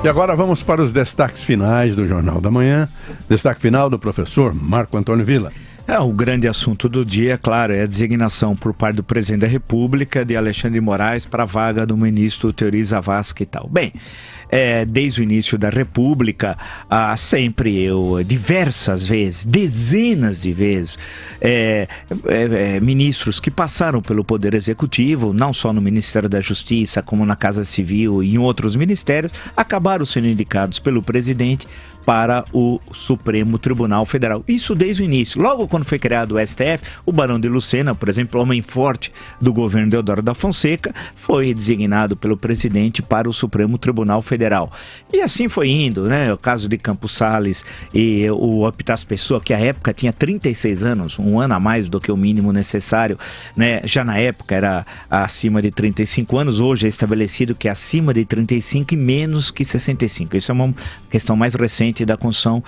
E agora vamos para os destaques finais do Jornal da Manhã. Destaque final do professor Marco Antônio Villa. O grande assunto do dia, claro, é a designação por parte do presidente da República de Alexandre de Moraes para a vaga do ministro Teori Zavascki e tal. Bem, desde o início da República, sempre diversas vezes, dezenas de vezes, ministros que passaram pelo Poder Executivo, não só no Ministério da Justiça, como na Casa Civil e em outros ministérios, acabaram sendo indicados pelo presidente para o Supremo Tribunal Federal. Isso desde o início. Logo quando foi criado o STF, o Barão de Lucena, por exemplo, homem forte do governo Deodoro da Fonseca, foi designado pelo presidente para o Supremo Tribunal Federal. E assim foi indo, né? O caso de Campos Salles e o Epitácio Pessoa, que à época tinha 36 anos, um ano a mais do que o mínimo necessário, né? Já na época era acima de 35 anos, hoje é estabelecido que é acima de 35 e menos que 65. Isso é uma questão mais recente da Constituição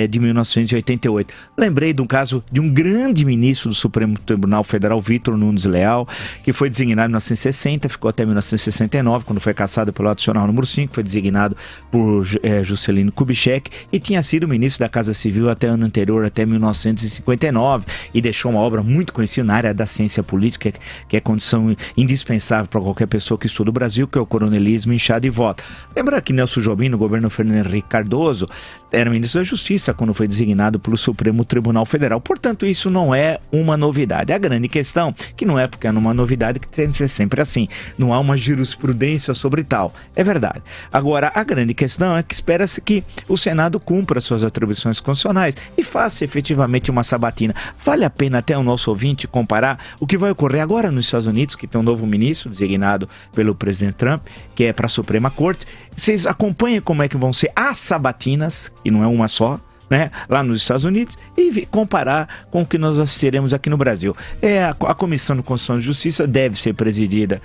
de 1988. Lembrei de um caso de um grande ministro do Supremo Tribunal Federal, Vitor Nunes Leal, que foi designado em 1960, ficou até 1969, quando foi cassado pelo adicional número 5, foi designado por Juscelino Kubitschek e tinha sido ministro da Casa Civil até o ano anterior, até 1959, e deixou uma obra muito conhecida na área da ciência política, que é condição indispensável para qualquer pessoa que estuda o Brasil, que é o coronelismo inchado e voto. Lembra que Nelson Jobim, no governo Fernando Henrique Cardoso, era ministro da Justiça quando foi designado pelo Supremo Tribunal Federal. Portanto, isso não é uma novidade. A grande questão, que não é porque é uma novidade que tem que ser sempre assim. Não há uma jurisprudência sobre tal. É verdade. Agora, a grande questão é que espera-se que o Senado cumpra suas atribuições constitucionais e faça efetivamente uma sabatina. Vale a pena até o nosso ouvinte comparar o que vai ocorrer agora nos Estados Unidos, que tem um novo ministro designado pelo presidente Trump, que é para a Suprema Corte. Vocês acompanhem como é que vão ser as sabatinas, e não é uma só, né, lá nos Estados Unidos, e comparar com o que nós assistiremos aqui no Brasil. A Comissão de Constituição e Justiça deve ser presidida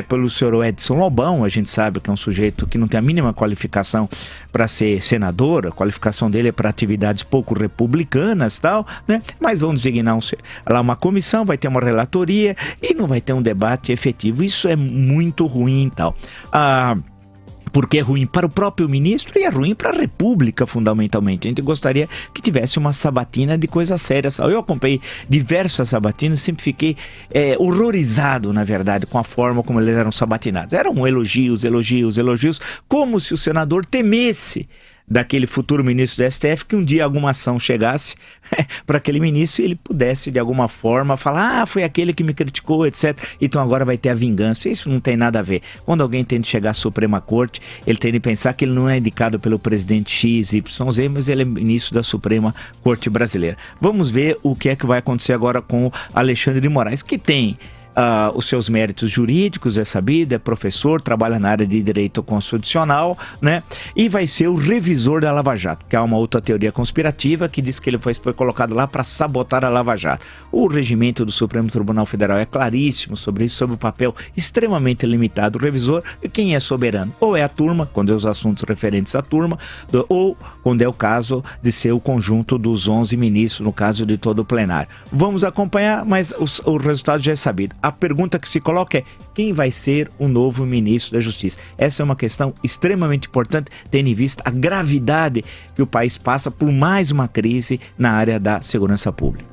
pelo senhor Edson Lobão. A gente sabe que é um sujeito que não tem a mínima qualificação para ser senador, a qualificação dele é para atividades pouco republicanas e tal, né? Mas vão designar lá uma comissão, vai ter uma relatoria e não vai ter um debate efetivo. Isso é muito ruim e tal. Porque é ruim para o próprio ministro e é ruim para a República, fundamentalmente. A gente gostaria que tivesse uma sabatina de coisas sérias. Eu acompanhei diversas sabatinas, sempre fiquei horrorizado, na verdade, com a forma como eles eram sabatinados. Eram elogios, como se o senador temesse daquele futuro ministro do STF que um dia alguma ação chegasse para aquele ministro e ele pudesse de alguma forma falar, foi aquele que me criticou, etc. Então agora vai ter a vingança. Isso não tem nada a ver. Quando alguém tem de chegar à Suprema Corte, ele tem de pensar que ele não é indicado pelo presidente XYZ, mas ele é ministro da Suprema Corte Brasileira. Vamos ver o que é que vai acontecer agora com Alexandre de Moraes, que tem os seus méritos jurídicos, é sabido, é professor, trabalha na área de direito constitucional, né? E vai ser o revisor da Lava Jato, que é uma outra teoria conspirativa que diz que ele foi colocado lá para sabotar a Lava Jato. O regimento do Supremo Tribunal Federal é claríssimo sobre isso, sobre o papel extremamente limitado do revisor e quem é soberano. Ou é a turma, quando é os assuntos referentes à turma, ou quando é o caso de ser o conjunto dos 11 ministros, no caso de todo o plenário. Vamos acompanhar, mas o resultado já é sabido. A pergunta que se coloca é: quem vai ser o novo ministro da Justiça? Essa é uma questão extremamente importante, tendo em vista a gravidade que o país passa por mais uma crise na área da segurança pública.